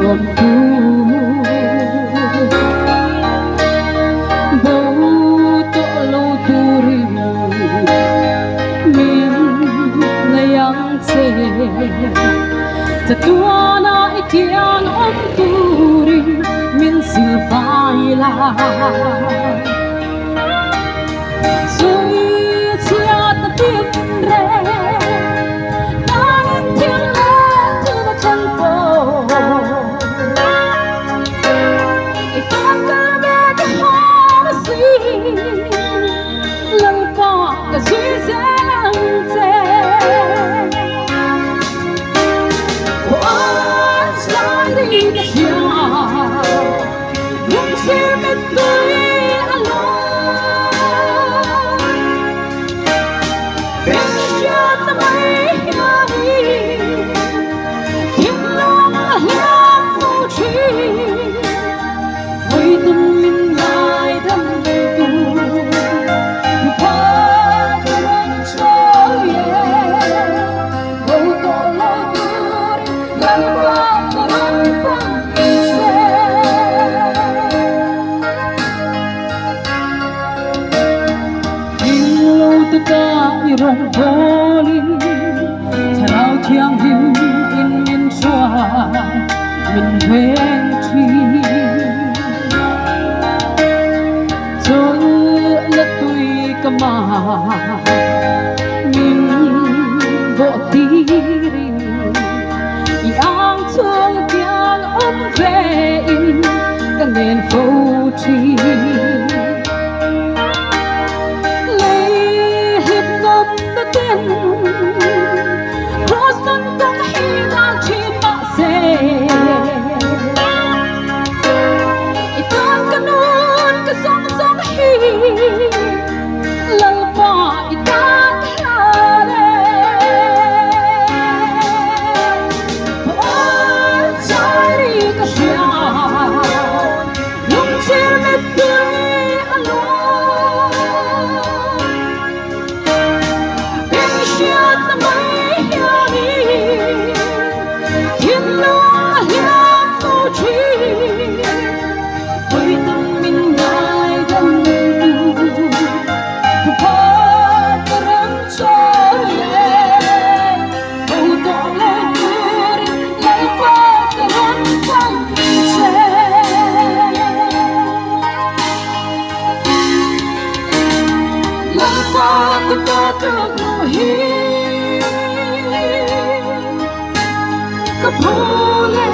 buồn vui bầu tổ lâu turi min layang che ta tua na itian om turi min sil vai la sui chia ta tim re nang thiên la tu ma chân po Lalpa cái suy giang dê ôi sai đi cái chia những chia biết tôi alo biết chưa ta mấy đi thiên long hiệp phụ trí với tâm mình lại đâm rong bolin chào thiang him in min xoa min ven tri cho là tôi kama min bộ ti ri yang chung tiếng về in cả nền phố tri cross non tông hi đang chim bạc xe itan kanun ka song hi lalpa itan hare ôi chari ka shia nung chir met tui alo Kapole,